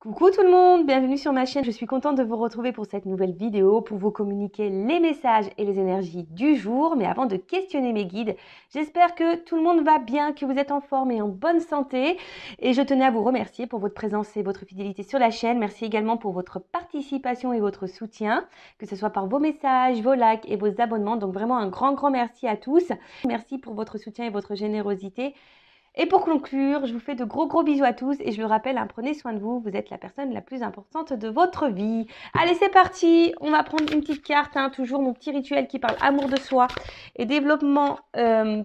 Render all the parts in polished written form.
Coucou tout le monde, bienvenue sur ma chaîne. Je suis contente de vous retrouver pour cette nouvelle vidéo pour vous communiquer les messages et les énergies du jour. Mais avant de questionner mes guides, j'espère que tout le monde va bien, que vous êtes en forme et en bonne santé. Et je tenais à vous remercier pour votre présence et votre fidélité sur la chaîne. Merci également pour votre participation et votre soutien, que ce soit par vos messages, vos likes et vos abonnements. Donc vraiment un grand merci à tous. Merci pour votre soutien et votre générosité. Et pour conclure, je vous fais de gros bisous à tous et je le rappelle, hein, prenez soin de vous, vous êtes la personne la plus importante de votre vie. Allez, c'est parti, on va prendre une petite carte, hein, toujours mon petit rituel qui parle amour de soi et développement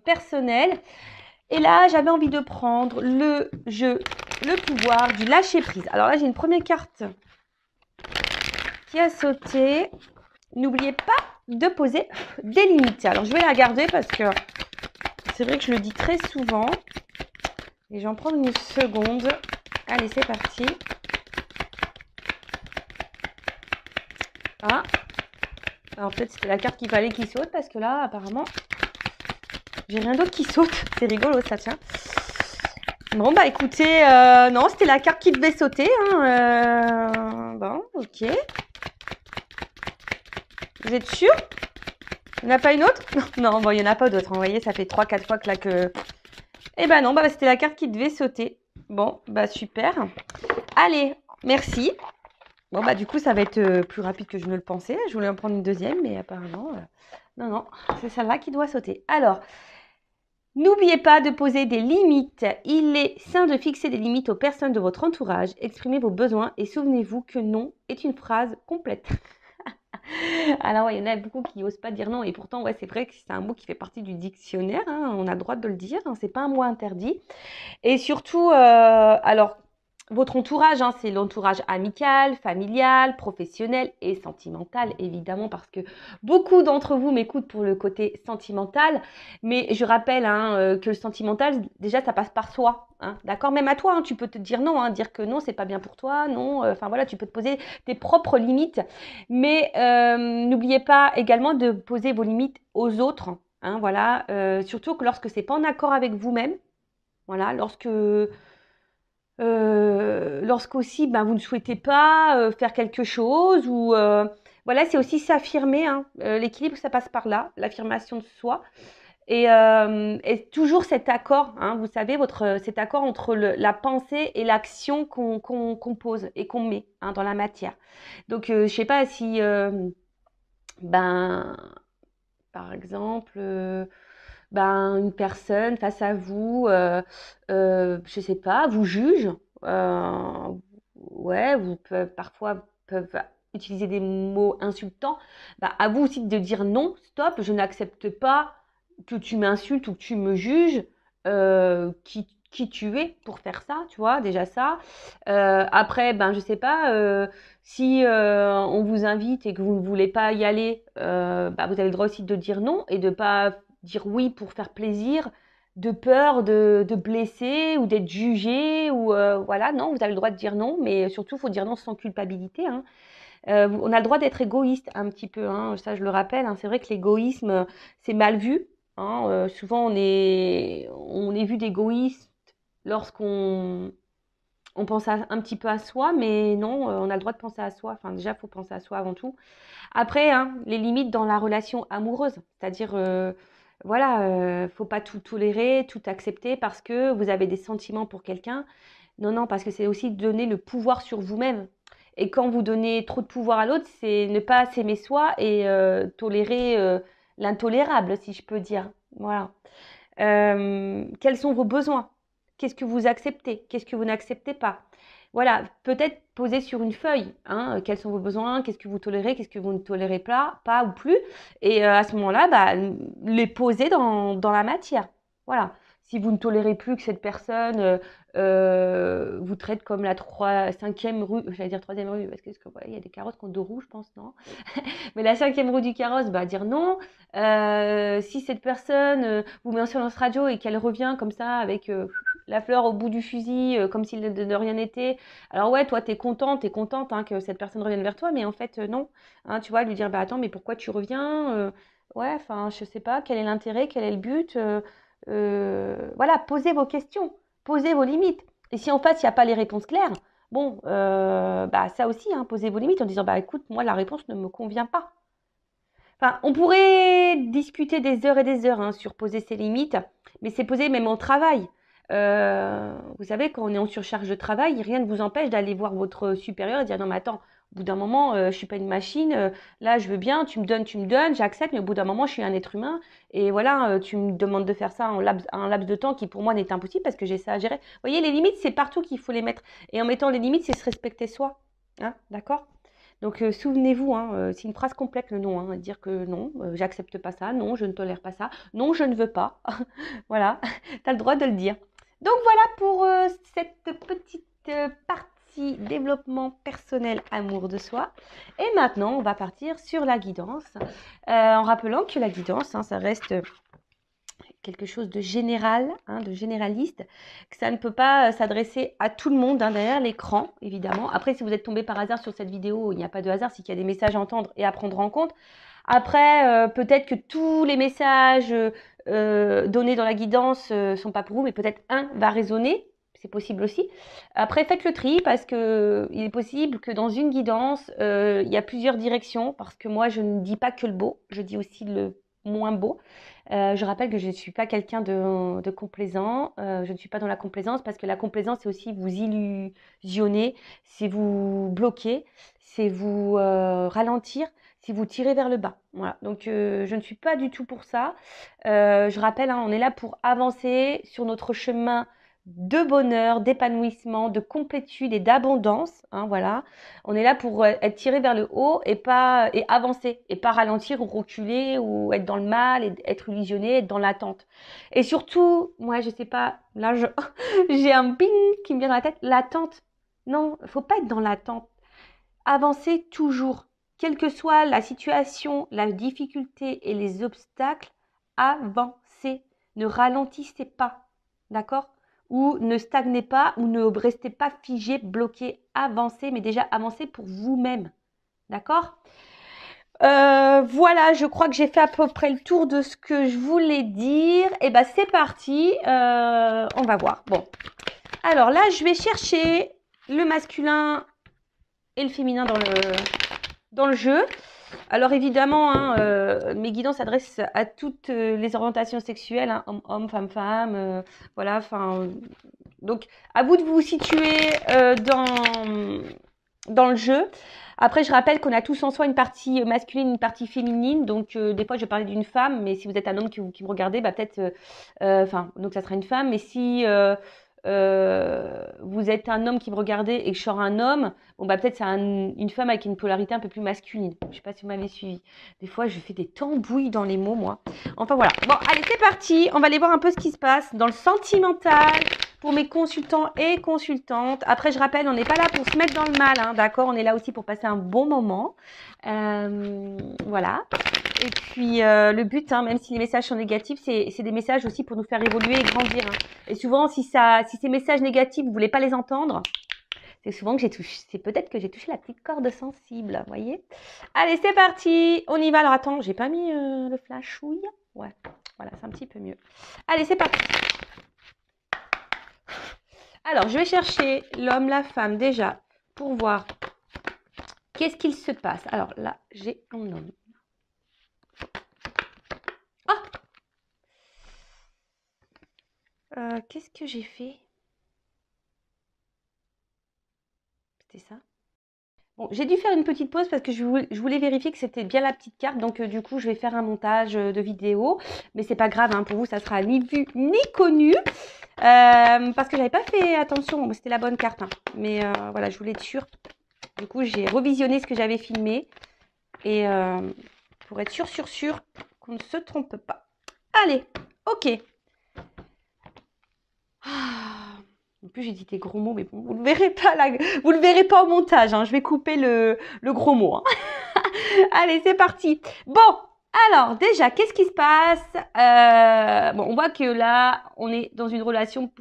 personnel. Et là, j'avais envie de prendre le jeu, le pouvoir du lâcher prise. Alors là, j'ai une première carte qui a sauté. N'oubliez pas de poser des limites. Alors, je vais la garder parce que c'est vrai que je le dis très souvent. Et j'en prends une seconde. Allez, c'est parti. Ah. Alors peut-être c'était la carte qu'il fallait qu'il saute parce que là, apparemment, j'ai rien d'autre qui saute. C'est rigolo ça, tiens. Bon, bah écoutez, non, c'était la carte qui devait sauter. Hein, bon, ok. Vous êtes sûr? Il n'y en a pas une autre? Non, bon, il n'y en a pas d'autre. Vous voyez, ça fait 3-4 fois que là que... Eh ben non, bah c'était la carte qui devait sauter. Bon, bah super. Allez, merci. Bon, bah du coup, ça va être plus rapide que je ne le pensais. Je voulais en prendre une deuxième, mais apparemment, non, c'est celle-là qui doit sauter. Alors, n'oubliez pas de poser des limites. Il est sain de fixer des limites aux personnes de votre entourage. Exprimez vos besoins et souvenez-vous que non est une phrase complète. Alors, ouais, il y en a beaucoup qui n'osent pas dire non. Et pourtant, ouais, c'est vrai que c'est un mot qui fait partie du dictionnaire. Hein, on a le droit de le dire. Hein, c'est pas un mot interdit. Et surtout, alors, votre entourage, hein, c'est l'entourage amical, familial, professionnel et sentimental, évidemment, parce que beaucoup d'entre vous m'écoutent pour le côté sentimental. Mais je rappelle que le sentimental, déjà, ça passe par soi. Hein, d'accord? Même à toi, hein, tu peux te dire non, hein, dire que non, c'est pas bien pour toi, non. Enfin voilà, tu peux te poser tes propres limites. Mais n'oubliez pas également de poser vos limites aux autres. Hein, voilà, surtout que lorsque c'est pas en accord avec vous-même. Voilà, lorsqu'aussi ben, vous ne souhaitez pas faire quelque chose ou voilà, c'est aussi s'affirmer. Hein. L'équilibre, ça passe par là, l'affirmation de soi. Et toujours cet accord, hein, vous savez, cet accord entre la pensée et l'action qu'on pose et qu'on met hein, dans la matière. Donc, je sais pas si, ben, par exemple, ben, une personne face à vous, je sais pas, vous juge. euh, ouais, parfois peuvent utiliser des mots insultants. Bah, à vous aussi de dire non, stop, je n'accepte pas que tu m'insultes ou que tu me juges. Qui tu es pour faire ça, tu vois, déjà ça. Après, ben, je sais pas, si on vous invite et que vous ne voulez pas y aller, bah, vous avez le droit aussi de dire non et de pas dire oui pour faire plaisir, de peur de blesser ou d'être jugé ou voilà, non, vous avez le droit de dire non, mais surtout, il faut dire non sans culpabilité. Hein. On a le droit d'être égoïste un petit peu, hein, ça je le rappelle. Hein, c'est vrai que l'égoïsme, c'est mal vu. Hein, souvent, on est vu d'égoïste lorsqu'on pense un petit peu à soi, mais non, on a le droit de penser à soi. Enfin, déjà, il faut penser à soi avant tout. Après, hein, les limites dans la relation amoureuse, c'est-à-dire, voilà, faut pas tout tolérer, tout accepter parce que vous avez des sentiments pour quelqu'un. Non, parce que c'est aussi donner le pouvoir sur vous-même. Et quand vous donnez trop de pouvoir à l'autre, c'est ne pas s'aimer soi et tolérer l'intolérable, si je peux dire. Voilà. Quels sont vos besoins? Qu'est-ce que vous acceptez? Qu'est-ce que vous n'acceptez pas? Voilà, peut-être poser sur une feuille, hein, quels sont vos besoins, qu'est-ce que vous tolérez, qu'est-ce que vous ne tolérez pas ou plus. Et à ce moment-là, bah, les poser dans la matière. Voilà. Si vous ne tolérez plus que cette personne vous traite comme la cinquième rue, j'allais dire troisième rue, parce que il y a des carrosses qui ont deux roues, je pense, non? Mais la cinquième roue du carrosse, bah dire non. Si cette personne vous met en silence radio et qu'elle revient comme ça avec la fleur au bout du fusil, comme s'il de rien n'était, alors ouais, toi t'es contente hein, que cette personne revienne vers toi, mais en fait non. Hein, tu vois, lui dire bah attends, mais pourquoi tu reviens ouais, enfin je sais pas, quel est l'intérêt, quel est le but voilà, posez vos questions, posez vos limites. Et si en face il n'y a pas les réponses claires, Bon, bah ça aussi, hein, posez vos limites en disant, bah écoute, moi la réponse ne me convient pas. Enfin, on pourrait discuter des heures et des heures hein, sur poser ses limites, mais c'est posé même au travail. Vous savez, quand on est en surcharge de travail, rien ne vous empêche d'aller voir votre supérieur et dire non, mais attends, au bout d'un moment, je suis pas une machine. Là, je veux bien, tu me donnes, j'accepte, mais au bout d'un moment, je suis un être humain. Et voilà, tu me demandes de faire ça en un laps de temps qui pour moi n'est impossible parce que j'ai ça à gérer. Vous voyez, les limites, c'est partout qu'il faut les mettre. Et en mettant les limites, c'est se respecter soi. Hein, d'accord? Donc, souvenez-vous, hein, c'est une phrase complète le non, hein, dire que non, j'accepte pas ça, non, je ne tolère pas ça, non, je ne veux pas. Voilà, tu as le droit de le dire. Donc voilà pour cette petite partie développement personnel, amour de soi. Et maintenant, on va partir sur la guidance, en rappelant que la guidance, hein, ça reste quelque chose de général, hein, de généraliste, que ça ne peut pas s'adresser à tout le monde hein, derrière l'écran, évidemment. Après, si vous êtes tombé par hasard sur cette vidéo, il n'y a pas de hasard, c'est qu'il y a des messages à entendre et à prendre en compte. Après, peut-être que tous les messages donnés dans la guidance sont pas pour vous, mais peut-être un va résonner. C'est possible aussi. Après, faites le tri parce que il est possible que dans une guidance, il y a plusieurs directions. Parce que moi, je ne dis pas que le beau, je dis aussi le moins beau. Je rappelle que je ne suis pas quelqu'un de complaisant. Je ne suis pas dans la complaisance parce que la complaisance, c'est aussi vous illusionner, c'est vous bloquer, c'est vous ralentir, c'est vous tirer vers le bas. Voilà. Donc, je ne suis pas du tout pour ça. Je rappelle, hein, on est là pour avancer sur notre chemin de bonheur, d'épanouissement, de complétude et d'abondance. Hein, voilà. On est là pour être tiré vers le haut et avancer et pas ralentir ou reculer ou être dans le mal et être illusionné, être dans l'attente. Et surtout, moi je sais pas, là j'ai un ping qui me vient dans la tête, l'attente. Non, faut pas être dans l'attente. Avancez toujours, quelle que soit la situation, la difficulté et les obstacles, avancez. Ne ralentissez pas, d'accord? Ou ne stagnez pas ou ne restez pas figé, bloqué. Avancez, mais déjà avancez pour vous-même, d'accord? Voilà, je crois que j'ai fait à peu près le tour de ce que je voulais dire. Et ben c'est parti, on va voir. Bon, alors là, je vais chercher le masculin et le féminin dans le jeu. Alors évidemment, hein, mes guidances s'adressent à toutes les orientations sexuelles, hein, homme, femme, voilà. Enfin, donc à vous de vous situer dans le jeu. Après, je rappelle qu'on a tous en soi une partie masculine, une partie féminine. Donc, des fois, je vais parler d'une femme, mais si vous êtes un homme qui me regardez, bah peut-être, enfin, donc ça sera une femme. Mais si vous êtes un homme qui me regardez et que je sors un homme, bon bah peut-être c'est une femme avec une polarité un peu plus masculine. Je sais pas si vous m'avez suivi. Des fois, je fais des tambouilles dans les mots, moi. Enfin voilà. Bon, allez, c'est parti. On va aller voir un peu ce qui se passe dans le sentimental pour mes consultants et consultantes. Après, je rappelle, on n'est pas là pour se mettre dans le mal, hein, d'accord? On est là aussi pour passer un bon moment. Voilà. Et puis, le but, hein, même si les messages sont négatifs, c'est des messages aussi pour nous faire évoluer et grandir. Hein. Et souvent, si ces messages négatifs, vous voulez pas les entendre, c'est souvent que c'est peut-être que j'ai touché la petite corde sensible, vous voyez? Allez, c'est parti. On y va. Alors, attends, j'ai pas mis le flashouille. Ouais, voilà, c'est un petit peu mieux. Allez, c'est parti. Alors, je vais chercher l'homme, la femme déjà pour voir qu'est-ce qu'il se passe. Alors là, j'ai un homme. Qu'est-ce que j'ai fait? C'était ça? Bon, j'ai dû faire une petite pause parce que je voulais vérifier que c'était bien la petite carte. Donc, du coup, je vais faire un montage de vidéo. Mais c'est pas grave, hein, pour vous, ça sera ni vu ni connu. Parce que j'avais pas fait attention. C'était la bonne carte. Hein. Mais voilà, je voulais être sûre. Du coup, j'ai revisionné ce que j'avais filmé. Et pour être sûr qu'on ne se trompe pas. Allez, ok. En plus, j'ai dit des gros mots, mais bon, vous ne le verrez pas, vous le verrez pas au montage. Hein. Je vais couper le gros mot. Hein. Allez, c'est parti. Bon, alors déjà, qu'est-ce qui se passe? Bon, on voit que là, on est dans une relation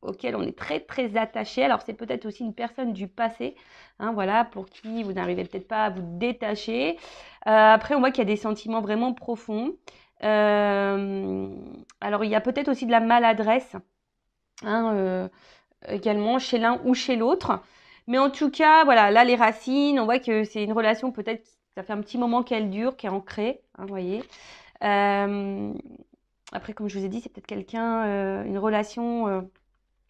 auquel on est très très attaché. Alors c'est peut-être aussi une personne du passé, hein, voilà, pour qui vous n'arrivez peut-être pas à vous détacher. Après, on voit qu'il y a des sentiments vraiment profonds. Alors il y a peut-être aussi de la maladresse. Hein, également chez l'un ou chez l'autre. Mais en tout cas, voilà, là, les racines, on voit que c'est une relation peut-être, ça fait un petit moment qu'elle dure, qui est ancrée, hein, vous voyez. Après, comme je vous ai dit, c'est peut-être quelqu'un, une relation,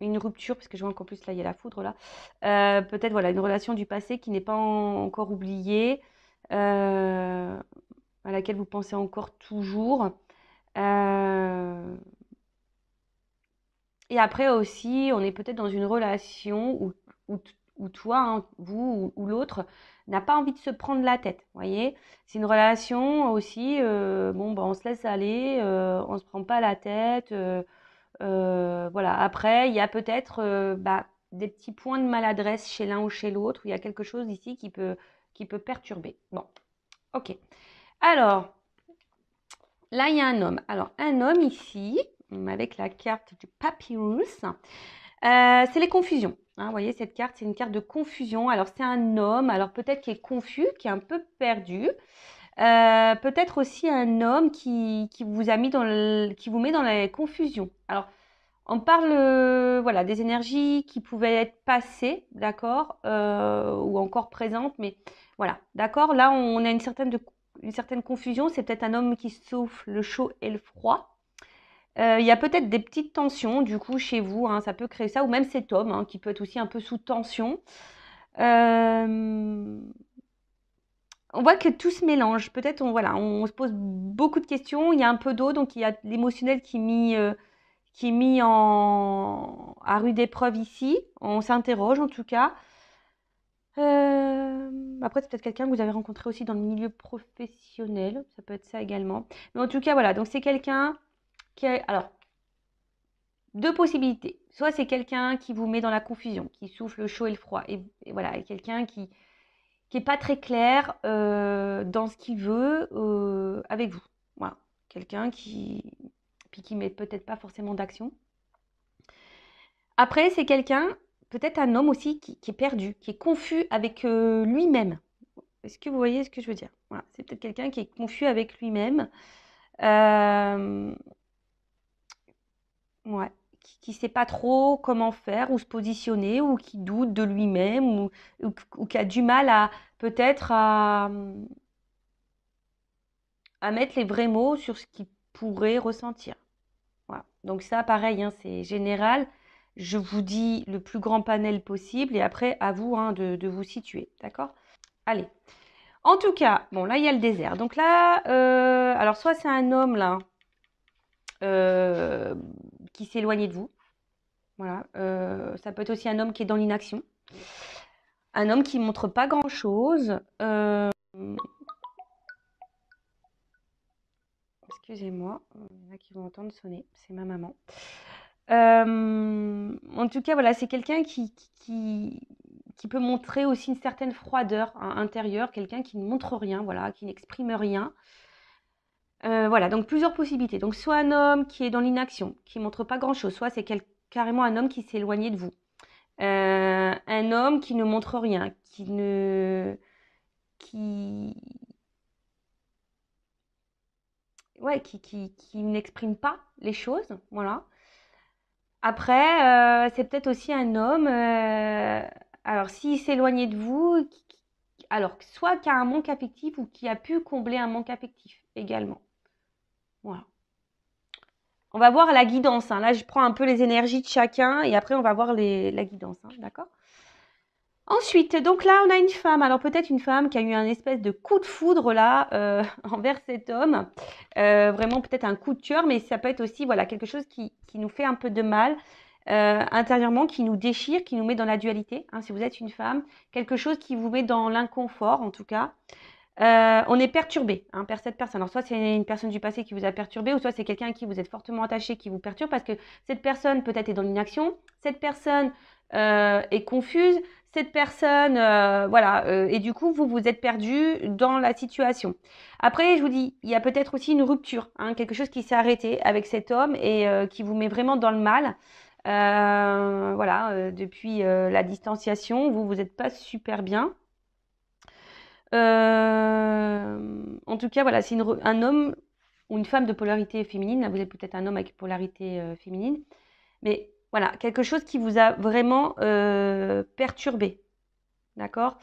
une rupture, parce que je vois qu'en plus, là, il y a la foudre, là. Peut-être, voilà, une relation du passé qui n'est pas encore oubliée, à laquelle vous pensez encore toujours. Euh, Et après aussi, on est peut-être dans une relation où, où toi, hein, vous ou l'autre, n'a pas envie de se prendre la tête. Vous voyez? C'est une relation aussi, bon, bah, on se laisse aller, on ne se prend pas la tête. Voilà. Après, il y a peut-être bah, des petits points de maladresse chez l'un ou chez l'autre, où il y a quelque chose ici qui peut perturber. Bon, ok. Alors, là, il y a un homme. Alors, un homme ici, avec la carte du papyrus. C'est les confusions. Hein, vous voyez, cette carte, c'est une carte de confusion. Alors, c'est un homme, alors peut-être qui est confus, qui est un peu perdu. Peut-être aussi un homme qui vous a mis qui vous met dans la confusion. Alors, on parle voilà, des énergies qui pouvaient être passées, d'accord, ou encore présentes, mais voilà, d'accord. Là, on a une certaine confusion. C'est peut-être un homme qui souffle le chaud et le froid. Il y a peut-être des petites tensions, du coup, chez vous, hein, ça peut créer ça, ou même cet homme, hein, qui peut être aussi un peu sous tension. Euh, on voit que tout se mélange. Peut-être, voilà, on se pose beaucoup de questions. Il y a un peu d'eau, donc il y a l'émotionnel qui est mis à rude épreuve ici. On s'interroge, en tout cas. Après, c'est peut-être quelqu'un que vous avez rencontré aussi dans le milieu professionnel. Ça peut être ça également. Mais en tout cas, voilà. Donc, c'est quelqu'un qui a... Alors, deux possibilités. Soit c'est quelqu'un qui vous met dans la confusion, qui souffle le chaud et le froid. Et voilà, quelqu'un qui est pas très clair dans ce qu'il veut avec vous. Voilà. Quelqu'un qui met peut-être pas forcément d'action. Après, c'est quelqu'un, peut-être un homme aussi, qui est perdu, qui est confus avec lui-même. Est-ce que vous voyez ce que je veux dire? Voilà. C'est peut-être quelqu'un qui est confus avec lui-même. Euh, Ouais, qui sait pas trop comment faire ou se positionner ou qui doute de lui-même ou qui a du mal à peut-être à mettre les vrais mots sur ce qu'il pourrait ressentir. Voilà. Donc ça, pareil, hein, c'est général. Je vous dis le plus grand panel possible et après, à vous hein, de vous situer. D'accord? Allez. En tout cas, bon, là, il y a le désert. Donc là, alors soit c'est un homme là euh, qui s'est éloigné de vous. Voilà, ça peut être aussi un homme qui est dans l'inaction, un homme qui montre pas grand-chose. Excusez-moi, il y en a qui vont entendre sonner, c'est ma maman. En tout cas, voilà, c'est quelqu'un qui peut montrer aussi une certaine froideur hein, intérieure, quelqu'un qui ne montre rien, voilà, qui n'exprime rien. Voilà, donc plusieurs possibilités. Donc soit un homme qui est dans l'inaction, qui montre pas grand-chose, soit c'est carrément un homme qui s'est éloigné de vous. Un homme qui ne montre rien, qui, ouais, qui n'exprime pas les choses, voilà. Après, c'est peut-être aussi un homme, alors s'il s'éloignait de vous, alors soit qui a un manque affectif ou qui a pu combler un manque affectif également. Voilà. On va voir la guidance, hein. Là, je prends un peu les énergies de chacun et après, on va voir la guidance, hein, d'accord? Ensuite, donc là, on a une femme. Alors peut-être une femme qui a eu un espèce de coup de foudre là envers cet homme. Vraiment peut-être un coup de cœur, mais ça peut être aussi voilà quelque chose qui nous fait un peu de mal intérieurement, qui nous déchire, qui nous met dans la dualité. Hein, si vous êtes une femme, quelque chose qui vous met dans l'inconfort en tout cas. On est perturbé hein, par cette personne. Alors soit c'est une personne du passé qui vous a perturbé, ou soit c'est quelqu'un à qui vous êtes fortement attaché qui vous perturbe parce que cette personne peut-être est dans l'inaction, cette personne est confuse, cette personne, voilà, et du coup vous êtes perdu dans la situation. Après, je vous dis, il y a peut-être aussi une rupture, hein, quelque chose qui s'est arrêté avec cet homme et qui vous met vraiment dans le mal. Voilà, depuis la distanciation, vous n'êtes pas super bien. En tout cas, voilà, c'est un homme ou une femme de polarité féminine. Là, vous êtes peut-être un homme avec polarité féminine. Mais voilà, quelque chose qui vous a vraiment perturbé. D'accord?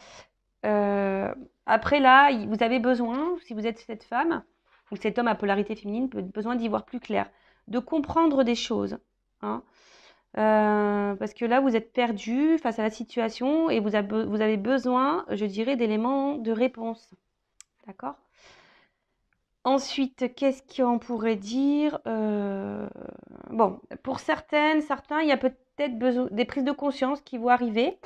Euh, Après là, vous avez besoin, si vous êtes cette femme ou cet homme à polarité féminine, besoin d'y voir plus clair, de comprendre des choses. Hein. Parce que là, vous êtes perdu face à la situation et vous avez besoin, je dirais, d'éléments de réponse. D'accord? Ensuite, qu'est-ce qu'on pourrait dire? Bon, pour certains, il y a peut-être besoin des prises de conscience qui vont arriver.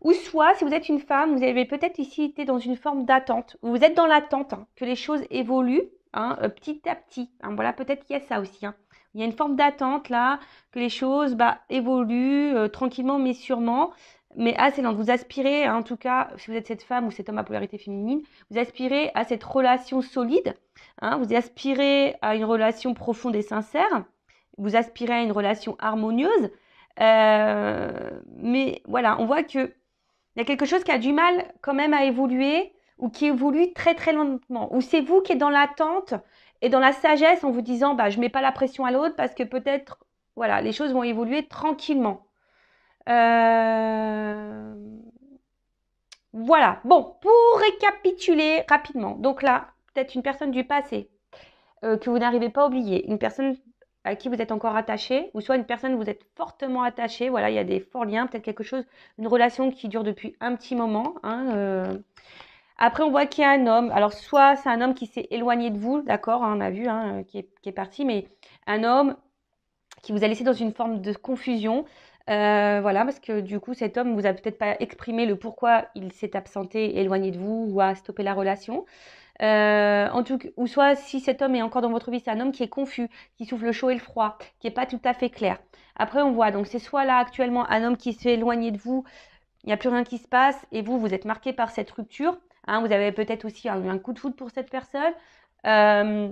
Ou soit, si vous êtes une femme, vous avez peut-être ici été dans une forme d'attente. Vous êtes dans l'attente que les choses évoluent petit à petit. Hein. Voilà, peut-être qu'il y a ça aussi. Hein. Il y a une forme d'attente là, que les choses évoluent tranquillement mais sûrement. Mais assez lente. Vous aspirez, hein, en tout cas, si vous êtes cette femme ou cet homme à polarité féminine, vous aspirez à cette relation solide. Hein, vous aspirez à une relation profonde et sincère. Vous aspirez à une relation harmonieuse. Mais voilà, on voit que il y a quelque chose qui a du mal quand même à évoluer ou qui évolue très très lentement. Ou c'est vous qui êtes dans l'attente et dans la sagesse en vous disant je ne mets pas la pression à l'autre parce que peut-être voilà, les choses vont évoluer tranquillement. Euh, Voilà. Bon, pour récapituler rapidement. Donc là, peut-être une personne du passé que vous n'arrivez pas à oublier, une personne à qui vous êtes encore attaché, ou soit une personne où vous êtes fortement attaché. Voilà, il y a des forts liens, peut-être quelque chose, une relation qui dure depuis un petit moment. Hein. Après, on voit qu'il y a un homme. Alors, soit c'est un homme qui s'est éloigné de vous, d'accord, hein, on a vu, hein, qui est parti, mais un homme qui vous a laissé dans une forme de confusion. Voilà, parce que du coup, cet homme vous a peut-être pas exprimé le pourquoi il s'est absenté, éloigné de vous ou a stoppé la relation. En tout, ou soit si cet homme est encore dans votre vie, c'est un homme qui est confus, qui souffle le chaud et le froid, qui n'est pas tout à fait clair. Après, on voit, donc c'est soit là actuellement un homme qui s'est éloigné de vous, il n'y a plus rien qui se passe, et vous, vous êtes marqué par cette rupture. Hein, vous avez peut-être aussi eu un coup de foudre pour cette personne. Euh,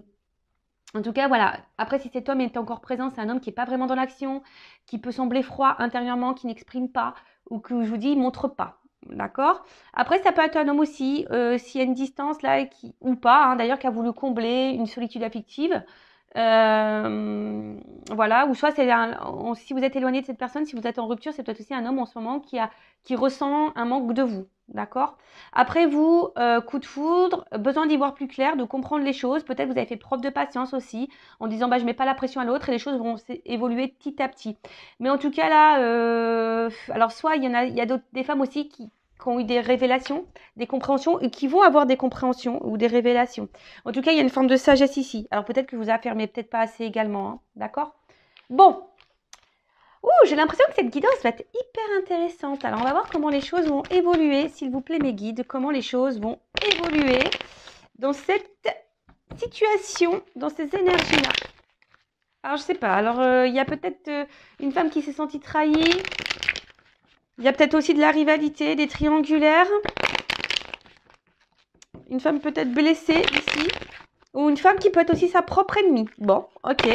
en tout cas, voilà. Après, si cet homme est encore présent, c'est un homme qui n'est pas vraiment dans l'action, qui peut sembler froid intérieurement, qui n'exprime pas, ou que je vous dis, il montre pas. D'accord. Après, ça peut être un homme aussi, s'il y a une distance là, ou pas, hein, d'ailleurs, qui a voulu combler une solitude affective. Voilà. Ou soit, si vous êtes éloigné de cette personne, si vous êtes en rupture, c'est peut-être aussi un homme en ce moment qui ressent un manque de vous. D'accord. Après vous, coup de foudre, besoin d'y voir plus clair, de comprendre les choses. Peut-être vous avez fait preuve de patience aussi, en disant je mets pas la pression à l'autre et les choses vont évoluer petit à petit. Mais en tout cas là, alors soit il y a des femmes aussi qui ont eu des révélations, des compréhensions et qui vont avoir des compréhensions ou des révélations. En tout cas, il y a une forme de sagesse ici. Alors peut-être que vous affirmez peut-être pas assez également, hein, d'accord? Bon, j'ai l'impression que cette guidance va être hyper intéressante. Alors, on va voir comment les choses vont évoluer, s'il vous plaît, mes guides, comment les choses vont évoluer dans cette situation, dans ces énergies-là. Alors, je sais pas. Alors, il y a peut-être une femme qui s'est sentie trahie. Il y a peut-être aussi de la rivalité, des triangulaires. Une femme peut-être blessée ici. Ou une femme qui peut être aussi sa propre ennemie. Bon, ok.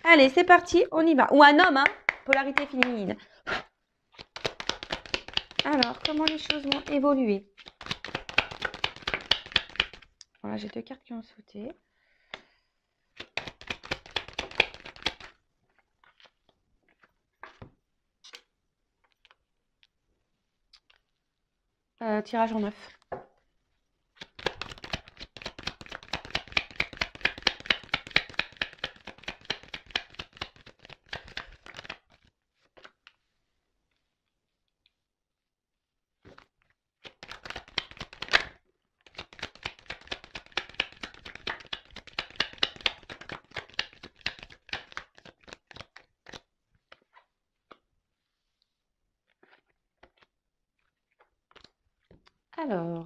Allez, c'est parti, on y va. Ou un homme, hein. Polarité féminine. Alors, comment les choses vont évoluer? Voilà, j'ai 2 cartes qui ont sauté. Tirage en 9. Alors,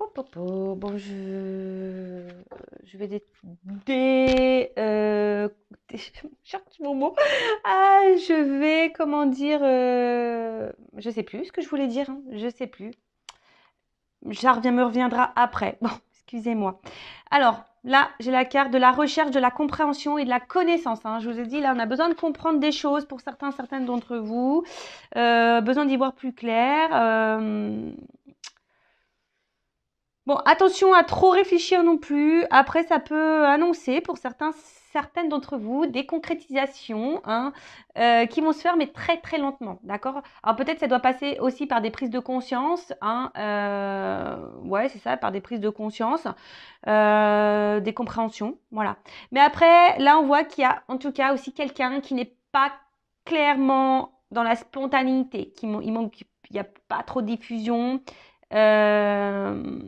bon, je vais cherche mon mot. Ah, je vais, comment dire, je sais plus ce que je voulais dire, hein, je sais plus. Me reviendra après. Bon, excusez-moi. Alors, là, j'ai la carte de la recherche, de la compréhension et de la connaissance. Hein. Je vous ai dit, là, on a besoin de comprendre des choses pour certaines d'entre vous. Besoin d'y voir plus clair. Bon, attention à trop réfléchir non plus. Après, ça peut annoncer pour certains certaines d'entre vous des concrétisations hein, qui vont se faire mais très très lentement, d'accord? Alors peut-être ça doit passer aussi par des prises de conscience, hein, ouais c'est ça, par des prises de conscience, des compréhensions, voilà. Mais après, là on voit qu'il y a en tout cas aussi quelqu'un qui n'est pas clairement dans la spontanéité, il manque, il n'y a pas trop de diffusion. Euh,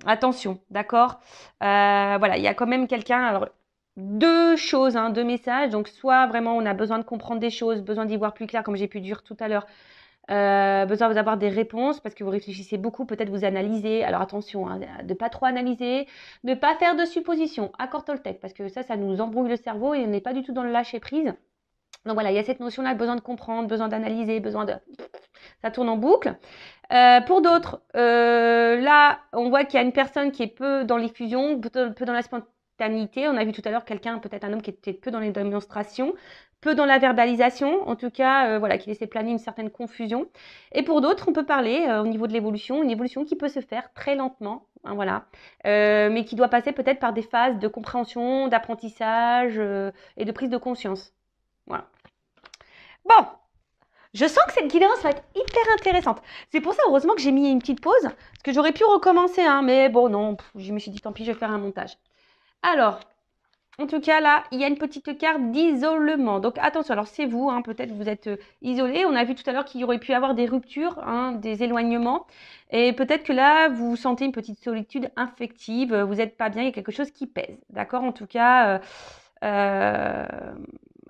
Attention, d'accord? Voilà, il y a quand même quelqu'un. Alors, deux choses, hein, deux messages. Donc, soit vraiment on a besoin de comprendre des choses, besoin d'y voir plus clair, comme j'ai pu dire tout à l'heure, besoin d'avoir des réponses parce que vous réfléchissez beaucoup, peut-être vous analysez. Alors, attention, hein, de ne pas trop analyser, ne pas faire de suppositions, accord Toltec, parce que ça nous embrouille le cerveau et on n'est pas du tout dans le lâcher prise. Donc voilà, il y a cette notion-là, besoin de comprendre, besoin d'analyser, besoin de... Ça tourne en boucle. Pour d'autres, là, on voit qu'il y a une personne qui est peu dans l'effusion, peu dans la spontanéité. On a vu tout à l'heure quelqu'un, peut-être un homme qui était peu dans les démonstrations, peu dans la verbalisation, en tout cas, voilà, qui laissait planer une certaine confusion. Et pour d'autres, on peut parler au niveau de l'évolution, une évolution qui peut se faire très lentement, hein, voilà, mais qui doit passer peut-être par des phases de compréhension, d'apprentissage et de prise de conscience. Voilà. Bon, je sens que cette guidance va être hyper intéressante. C'est pour ça, heureusement, que j'ai mis une petite pause, parce que j'aurais pu recommencer, hein, mais bon, non, je me suis dit, tant pis, je vais faire un montage. Alors, en tout cas, là, il y a une petite carte d'isolement. Donc, attention, alors c'est vous, hein, peut-être vous êtes isolé. On a vu tout à l'heure qu'il y aurait pu y avoir des ruptures, hein, des éloignements. Et peut-être que là, vous sentez une petite solitude affective, vous n'êtes pas bien, il y a quelque chose qui pèse. D'accord? En tout cas,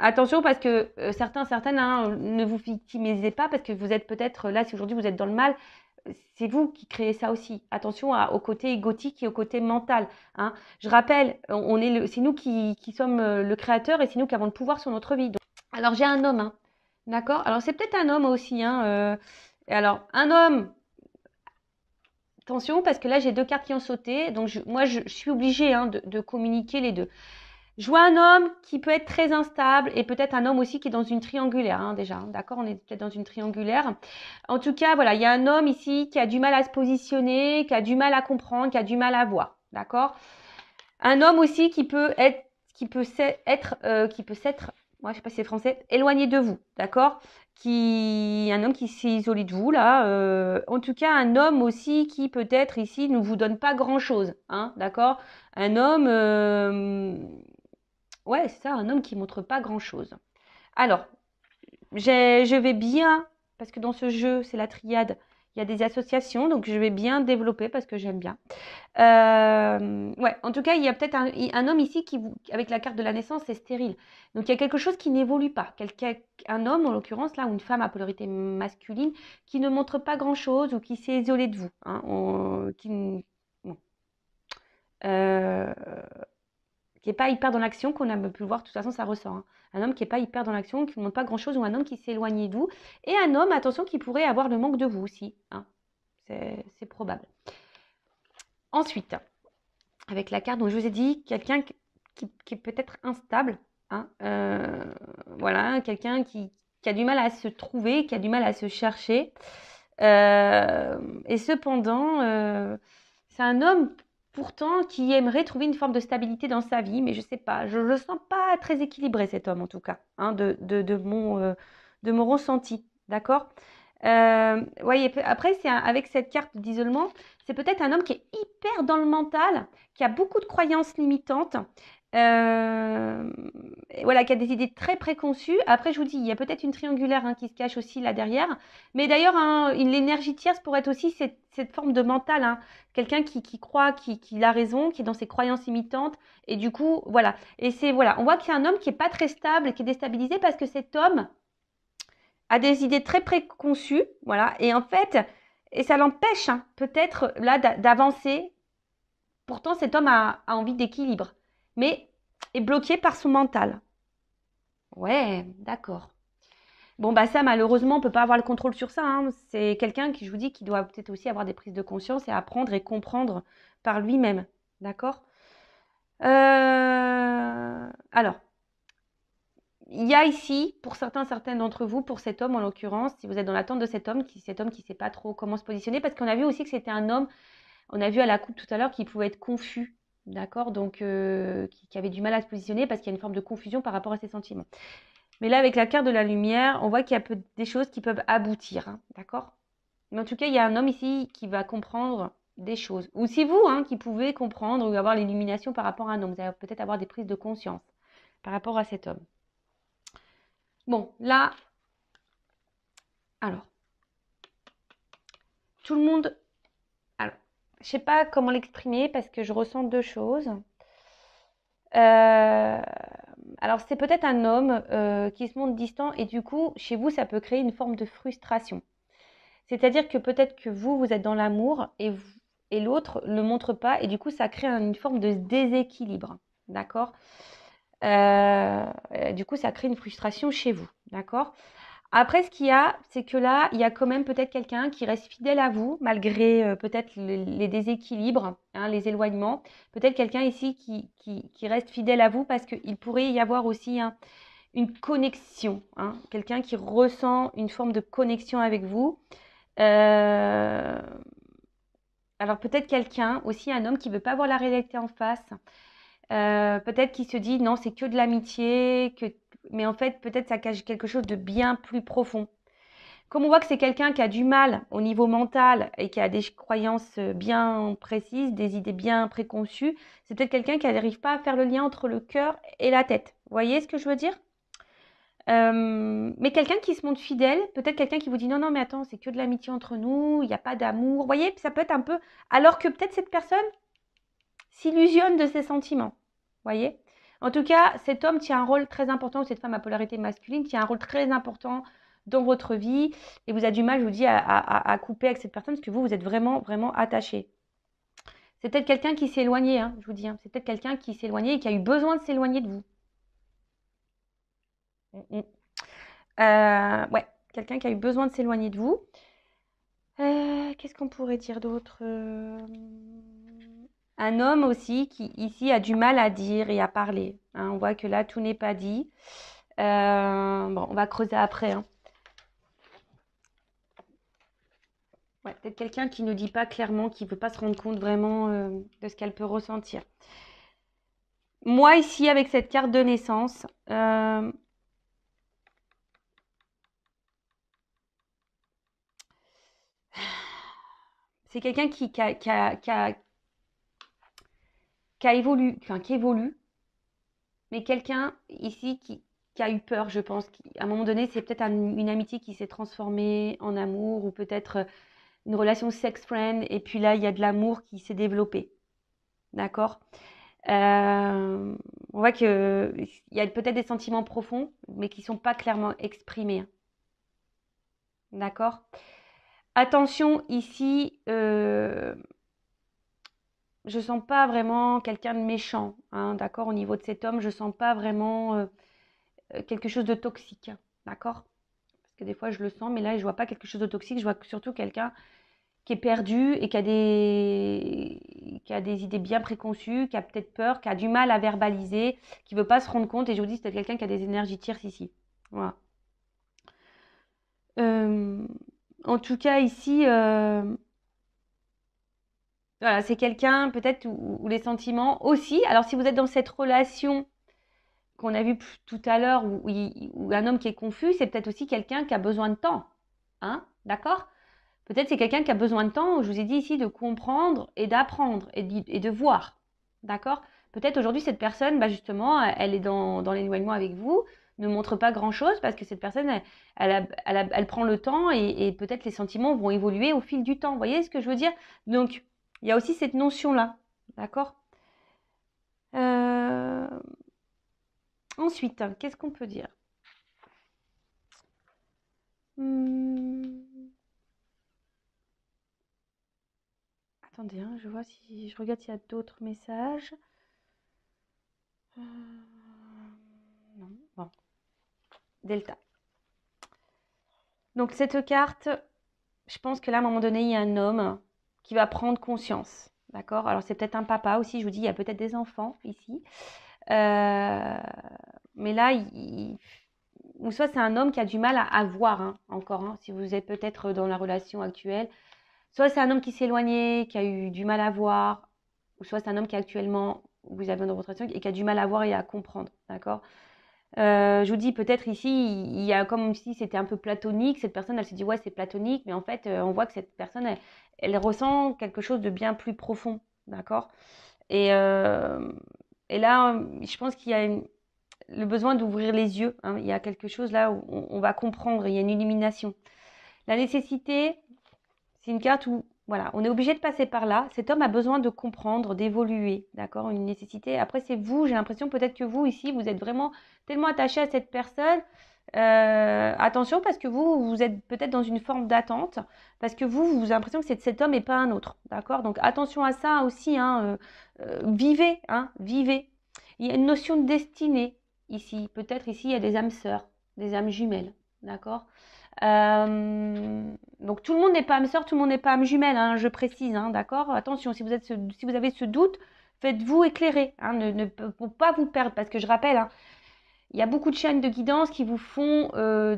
attention parce que certaines, hein, ne vous victimisez pas parce que vous êtes peut-être là, si aujourd'hui vous êtes dans le mal, c'est vous qui créez ça aussi. Attention au côté égotique et au côté mental. Hein. Je rappelle, c'est nous qui sommes le créateur et c'est nous qui avons le pouvoir sur notre vie. Donc, alors j'ai un homme, hein, d'accord? Alors c'est peut-être un homme aussi. Hein, alors un homme, attention parce que là j'ai deux cartes qui ont sauté, donc moi je suis obligée hein, de communiquer les deux. Je vois un homme qui peut être très instable et peut-être un homme aussi qui est dans une triangulaire, hein, déjà. Hein, d'accord, on est peut-être dans une triangulaire. En tout cas, voilà, il y a un homme ici qui a du mal à se positionner, qui a du mal à comprendre, qui a du mal à voir. D'accord. Un homme aussi qui peut être, moi je sais pas si c'est français, éloigné de vous. D'accord. Un homme qui s'est isolé de vous là. En tout cas, un homme aussi qui peut-être ici ne vous donne pas grand-chose. Hein, d'accord. Un homme. Ouais, c'est ça, un homme qui montre pas grand-chose. Alors, je vais bien, parce que dans ce jeu, c'est la triade, il y a des associations, donc je vais bien développer parce que j'aime bien. Ouais, en tout cas, il y a peut-être un homme ici avec la carte de la naissance, c'est stérile. Donc il y a quelque chose qui n'évolue pas. Un homme, en l'occurrence, là, ou une femme à polarité masculine, qui ne montre pas grand-chose ou qui s'est isolé de vous. Hein, bon. Euh, qui n'est pas hyper dans l'action, qu'on a pu le voir, de toute façon ça ressort. Hein. Un homme qui n'est pas hyper dans l'action, qui ne montre pas grand-chose, ou un homme qui s'est éloigné de vous. Et un homme, attention, qui pourrait avoir le manque de vous aussi. Hein. C'est probable. Ensuite, avec la carte dont je vous ai dit, quelqu'un qui est peut-être instable. Hein, voilà, quelqu'un qui a du mal à se trouver, qui a du mal à se chercher. Et cependant, c'est un homme pourtant qui aimerait trouver une forme de stabilité dans sa vie, mais je sais pas, je le sens pas très équilibré cet homme en tout cas, hein, de mon ressenti, d'accord. Voyez, après avec cette carte d'isolement, c'est peut-être un homme qui est hyper dans le mental, qui a beaucoup de croyances limitantes, et voilà, qui a des idées très préconçues. Après, je vous dis, il y a peut-être une triangulaire hein, qui se cache aussi là derrière. Mais d'ailleurs, hein, l'énergie tierce pourrait être aussi cette forme de mental. Hein. Quelqu'un qui croit qu'il a raison, qui est dans ses croyances limitantes. Et du coup, voilà. Et voilà, on voit qu'il y a un homme qui n'est pas très stable, qui est déstabilisé parce que cet homme a des idées très préconçues. Voilà. Et en fait, et ça l'empêche hein, peut-être là d'avancer. Pourtant, cet homme a envie d'équilibre, mais est bloqué par son mental. Ouais, d'accord. Bon, bah ça, malheureusement, on ne peut pas avoir le contrôle sur ça. Hein. C'est quelqu'un qui, je vous dis, qui doit peut-être aussi avoir des prises de conscience et apprendre et comprendre par lui-même. D'accord. Alors, il y a ici, pour certaines d'entre vous, pour cet homme en l'occurrence, si vous êtes dans l'attente de cet homme qui ne sait pas trop comment se positionner, parce qu'on a vu aussi que c'était un homme, on a vu à la coupe tout à l'heure qu'il pouvait être confus. d'accord? Donc, qui avait du mal à se positionner parce qu'il y a une forme de confusion par rapport à ses sentiments. Mais là, avec la carte de la lumière, on voit qu'il y a des choses qui peuvent aboutir, hein, d'accord? Mais en tout cas, il y a un homme ici qui va comprendre des choses. Ou si vous, hein, qui pouvez comprendre ou avoir l'illumination par rapport à un homme, vous allez peut-être avoir des prises de conscience par rapport à cet homme. Bon, là, alors, tout le monde, alors, je sais pas comment l'exprimer parce que je ressens deux choses. Alors, c'est peut-être un homme qui se montre distant et du coup, chez vous, ça peut créer une forme de frustration. C'est-à-dire que peut-être que vous êtes dans l'amour et l'autre ne le montre pas et du coup, ça crée une forme de déséquilibre. D'accord? Du coup, ça crée une frustration chez vous. D'accord? Après, ce qu'il y a, c'est que là, il y a quand même peut-être quelqu'un qui reste fidèle à vous, malgré peut-être les déséquilibres, hein, les éloignements. Peut-être quelqu'un ici qui reste fidèle à vous parce qu'il pourrait y avoir aussi une connexion, hein, quelqu'un qui ressent une forme de connexion avec vous. Euh, alors peut-être quelqu'un, aussi un homme qui ne veut pas voir la réalité en face. Peut-être qui se dit non, c'est que de l'amitié, mais en fait peut-être ça cache quelque chose de bien plus profond. Comme on voit que c'est quelqu'un qui a du mal au niveau mental et qui a des croyances bien précises, des idées bien préconçues, c'est peut-être quelqu'un qui n'arrive pas à faire le lien entre le cœur et la tête. Vous voyez ce que je veux dire? Mais quelqu'un qui se montre fidèle, peut-être quelqu'un qui vous dit non, non, mais attends, c'est que de l'amitié entre nous, il n'y a pas d'amour. Vous voyez, ça peut être un peu. Alors que peut-être cette personne s'illusionne de ses sentiments. Vous voyez? En tout cas, cet homme tient un rôle très important, ou cette femme à polarité masculine tient un rôle très important dans votre vie et vous avez du mal, je vous dis, à couper avec cette personne parce que vous êtes vraiment, vraiment attaché. C'est peut-être quelqu'un qui s'est éloigné, hein, je vous dis. Hein. C'est peut-être quelqu'un qui s'est éloigné et qui a eu besoin de s'éloigner de vous. Ouais, quelqu'un qui a eu besoin de s'éloigner de vous. Qu'est-ce qu'on pourrait dire d'autre? Un homme aussi qui ici a du mal à dire et à parler. Hein. On voit que là, tout n'est pas dit. Bon, on va creuser après. Hein. Ouais, peut-être quelqu'un qui ne dit pas clairement, qui ne veut pas se rendre compte vraiment de ce qu'elle peut ressentir. Moi, ici, avec cette carte de naissance, c'est quelqu'un qui évolue, enfin, qui évolue, mais quelqu'un ici qui a eu peur, je pense. À un moment donné, c'est peut-être une amitié qui s'est transformée en amour ou peut-être une relation sex-friend. Et puis là, il y a de l'amour qui s'est développé. D'accord? On voit qu'il y a peut-être des sentiments profonds, mais qui ne sont pas clairement exprimés. D'accord? Attention, ici, je sens pas vraiment quelqu'un de méchant. Hein, d'accord? Au niveau de cet homme, je sens pas vraiment quelque chose de toxique. D'accord? Parce que des fois, je le sens, mais là, je vois pas quelque chose de toxique. Je vois surtout quelqu'un qui est perdu et qui a des idées bien préconçues, qui a peut-être peur, qui a du mal à verbaliser, qui veut pas se rendre compte. Et je vous dis, c'est peut-être quelqu'un qui a des énergies tierces ici. Voilà. Euh, En tout cas, ici, voilà, c'est quelqu'un peut-être où les sentiments aussi. Alors, si vous êtes dans cette relation qu'on a vue tout à l'heure, où un homme qui est confus, c'est peut-être aussi quelqu'un qui a besoin de temps. Hein? D'accord? Peut-être c'est quelqu'un qui a besoin de temps, je vous ai dit ici, de comprendre et d'apprendre et de voir. D'accord? Peut-être aujourd'hui, cette personne, bah justement, elle est dans l'éloignement avec vous, ne montre pas grand-chose parce que cette personne, elle prend le temps et peut-être les sentiments vont évoluer au fil du temps. Vous voyez ce que je veux dire? Donc, il y a aussi cette notion-là. D'accord? Euh, Ensuite, qu'est-ce qu'on peut dire? Hmm, Attendez, hein, je vois si je regarde s'il y a d'autres messages. Euh, Non, bon, Delta. Donc cette carte, je pense que là, à un moment donné, il y a un homme qui va prendre conscience. D'accord? Alors c'est peut-être un papa aussi, je vous dis, il y a peut-être des enfants ici. Euh, mais là, ou soit c'est un homme qui a du mal à voir, hein, encore, hein, si vous êtes peut-être dans la relation actuelle. Soit c'est un homme qui s'est éloigné, qui a eu du mal à voir. ou soit c'est un homme qui actuellement, vous avez dans votre relation et qui a du mal à voir et à comprendre, d'accord? Je vous dis peut-être ici, il y a comme si c'était un peu platonique. Cette personne, elle se dit ouais, c'est platonique, mais en fait, on voit que cette personne, elle ressent quelque chose de bien plus profond, d'accord? Et, euh, et là, je pense qu'il y a le besoin d'ouvrir les yeux, hein. Il y a quelque chose là où on va comprendre, il y a une illumination. La nécessité, c'est une carte où, voilà, on est obligé de passer par là. Cet homme a besoin de comprendre, d'évoluer, d'accord? Une nécessité. Après, c'est vous, j'ai l'impression peut-être que vous, ici, vous êtes vraiment tellement attaché à cette personne. Attention, parce que vous êtes peut-être dans une forme d'attente, parce que vous avez l'impression que c'est cet homme et pas un autre, d'accord? Donc, attention à ça aussi, hein, vivez, hein, vivez. Il y a une notion de destinée ici. Peut-être ici, il y a des âmes sœurs, des âmes jumelles, d'accord? Donc tout le monde n'est pas âme sœur, tout le monde n'est pas âme jumelle, hein, je précise, hein, d'accord? Attention, si vous avez ce doute, faites-vous éclairer, hein, pour pas vous perdre, parce que je rappelle, hein, il y a beaucoup de chaînes de guidance qui vous font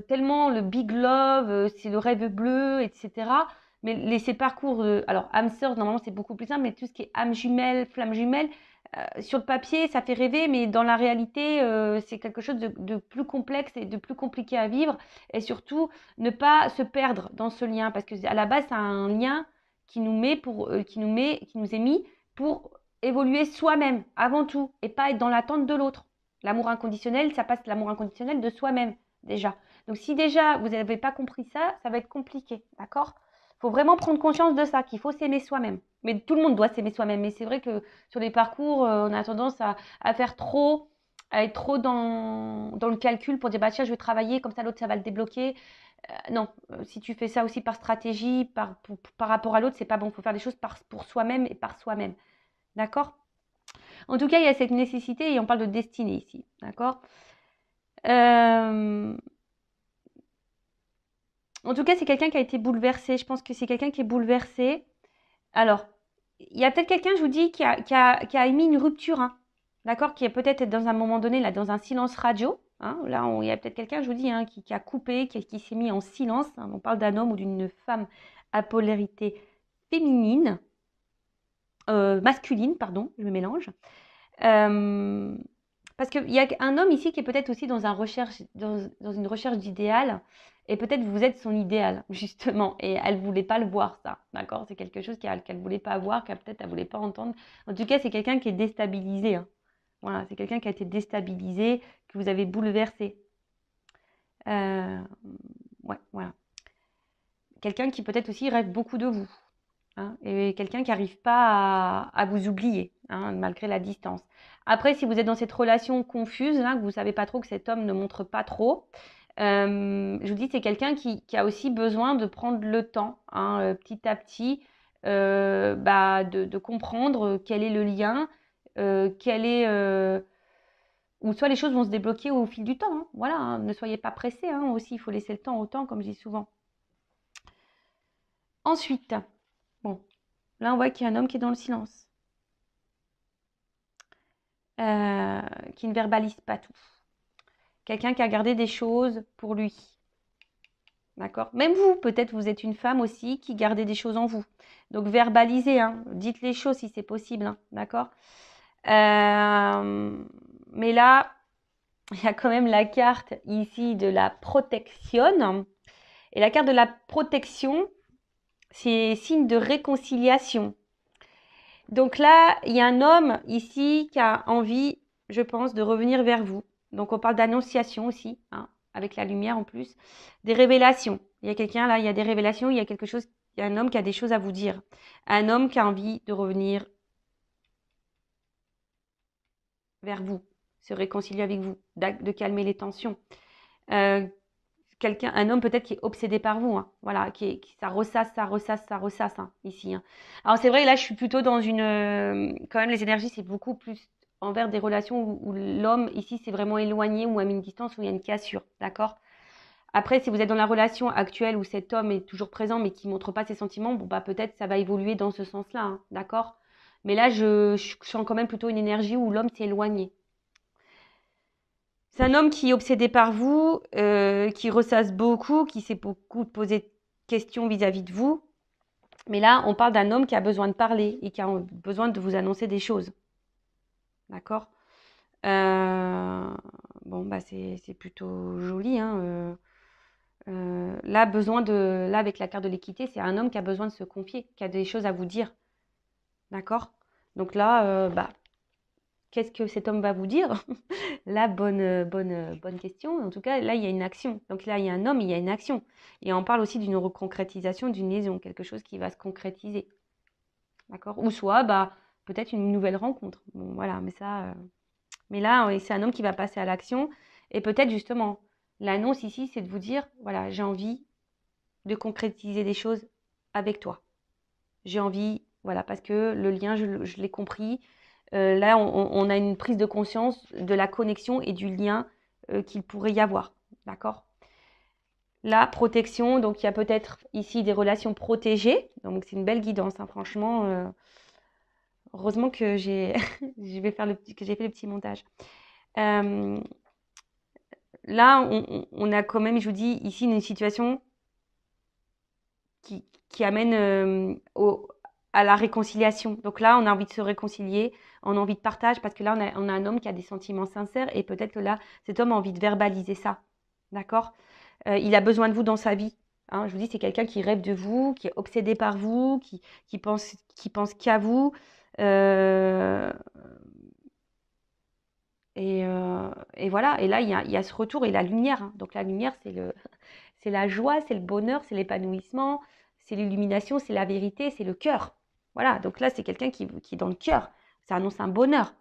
tellement le big love, c'est le rêve bleu, etc. Mais ces parcours, alors âme sœur, normalement c'est beaucoup plus simple, mais tout ce qui est âme jumelle, flamme jumelle, sur le papier, ça fait rêver, mais dans la réalité, c'est quelque chose de plus complexe et de plus compliqué à vivre. Et surtout, ne pas se perdre dans ce lien, parce que à la base, c'est un lien qui nous qui nous est mis pour évoluer soi-même avant tout, et pas être dans l'attente de l'autre. L'amour inconditionnel, ça passe l'amour inconditionnel de soi-même déjà. Donc si déjà vous n'avez pas compris ça, ça va être compliqué, d'accord? Il faut vraiment prendre conscience de ça, qu'il faut s'aimer soi-même. Mais tout le monde doit s'aimer soi-même. Mais c'est vrai que sur les parcours, on a tendance à faire trop, à être trop dans le calcul pour dire bah tiens, je vais travailler, comme ça l'autre ça va le débloquer. Non, si tu fais ça aussi par stratégie, par rapport à l'autre, c'est pas bon. Il faut faire des choses pour soi-même et par soi-même. D'accord? En tout cas, il y a cette nécessité et on parle de destinée ici. D'accord? Euh, En tout cas, c'est quelqu'un qui a été bouleversé. Je pense que c'est quelqu'un qui est bouleversé. Alors, il y a peut-être quelqu'un, je vous dis, qui a émis une rupture, hein, d'accord? Qui est peut-être dans un moment donné, là, dans un silence radio. Hein, là, il y a peut-être quelqu'un, je vous dis, hein, qui a coupé, qui s'est mis en silence. Hein. On parle d'un homme ou d'une femme à polarité féminine, masculine, pardon, je me mélange. Euh, Parce qu'il y a un homme ici qui est peut-être aussi dans une recherche d'idéal, et peut-être vous êtes son idéal, justement, et elle ne voulait pas le voir, ça, d'accord? C'est quelque chose qu'elle ne voulait pas voir, qu'elle peut-être elle ne voulait pas entendre. En tout cas, c'est quelqu'un qui est déstabilisé, hein. Voilà, c'est quelqu'un qui a été déstabilisé, que vous avez bouleversé. Euh, ouais, voilà. Quelqu'un qui peut-être aussi rêve beaucoup de vous. Hein, et quelqu'un qui n'arrive pas à vous oublier, hein, malgré la distance. Après, si vous êtes dans cette relation confuse, là, que vous ne savez pas trop, que cet homme ne montre pas trop, je vous dis, c'est quelqu'un qui a aussi besoin de prendre le temps, hein, petit à petit, de comprendre quel est le lien, ou soit les choses vont se débloquer au fil du temps. Hein, voilà, hein, ne soyez pas pressés, hein, aussi, il faut laisser le temps au temps, comme je dis souvent. Ensuite, bon, là, on voit qu'il y a un homme qui est dans le silence. Qui ne verbalise pas tout. Quelqu'un qui a gardé des choses pour lui. D'accord? Même vous, peut-être vous êtes une femme aussi qui gardez des choses en vous. Donc verbalisez, hein, dites les choses si c'est possible. Hein, d'accord? Mais là, il y a quand même la carte ici de la protection. Et la carte de la protection, c'est signe de réconciliation. Donc là, il y a un homme ici qui a envie, je pense, de revenir vers vous. Donc on parle d'annonciation aussi, hein, avec la lumière en plus. Des révélations. Il y a quelqu'un là, il y a des révélations, il y a quelque chose, il y a un homme qui a des choses à vous dire. Un homme qui a envie de revenir vers vous, se réconcilier avec vous, de calmer les tensions. Euh, un homme peut-être qui est obsédé par vous, hein, voilà, ça ressasse, hein, ici. Hein. Alors c'est vrai, là je suis plutôt dans quand même les énergies c'est beaucoup plus envers des relations où l'homme ici c'est vraiment éloigné ou à une distance où il y a une cassure, d'accord? Après si vous êtes dans la relation actuelle où cet homme est toujours présent mais qui montre pas ses sentiments, bon bah peut-être ça va évoluer dans ce sens-là, hein, d'accord? Mais là je sens quand même plutôt une énergie où l'homme s'est éloigné. C'est un homme qui est obsédé par vous, qui ressasse beaucoup, qui s'est beaucoup posé de questions vis-à-vis de vous. Mais là, on parle d'un homme qui a besoin de parler et qui a besoin de vous annoncer des choses. D'accord? Euh, bon, bah c'est plutôt joli, hein. Là, avec la carte de l'équité, c'est un homme qui a besoin de se confier, qui a des choses à vous dire. D'accord? Donc là, bah, qu'est-ce que cet homme va vous dire? Là, bonne question. En tout cas, là, il y a une action. Donc là, il y a un homme, il y a une action. Et on parle aussi d'une concrétisation, d'une liaison, quelque chose qui va se concrétiser. D'accord? Ou soit, bah, peut-être une nouvelle rencontre. Bon, voilà, mais ça. Mais là, c'est un homme qui va passer à l'action. Et peut-être justement, l'annonce ici, c'est de vous dire, voilà, j'ai envie de concrétiser des choses avec toi. J'ai envie, voilà, parce que le lien, je l'ai compris. Là, on a une prise de conscience de la connexion et du lien qu'il pourrait y avoir. D'accord? La protection, donc il y a peut-être ici des relations protégées. Donc c'est une belle guidance, hein, franchement. Heureusement que que j'ai fait le petit montage. Euh, Là, on a quand même, je vous dis, ici une situation qui amène à la réconciliation. Donc là, on a envie de se réconcilier, on a envie de partage, parce que là, on a un homme qui a des sentiments sincères, et peut-être que là, cet homme a envie de verbaliser ça. D'accord? Il a besoin de vous dans sa vie. Hein, je vous dis, c'est quelqu'un qui rêve de vous, qui est obsédé par vous, qui pense qu'à vous. Euh, et voilà. Et là, il y a ce retour et la lumière. Hein. Donc la lumière, c'est la joie, c'est le bonheur, c'est l'épanouissement, c'est l'illumination, c'est la vérité, c'est le cœur. Voilà. Donc là, c'est quelqu'un qui est dans le cœur. Ça annonce un bonheur.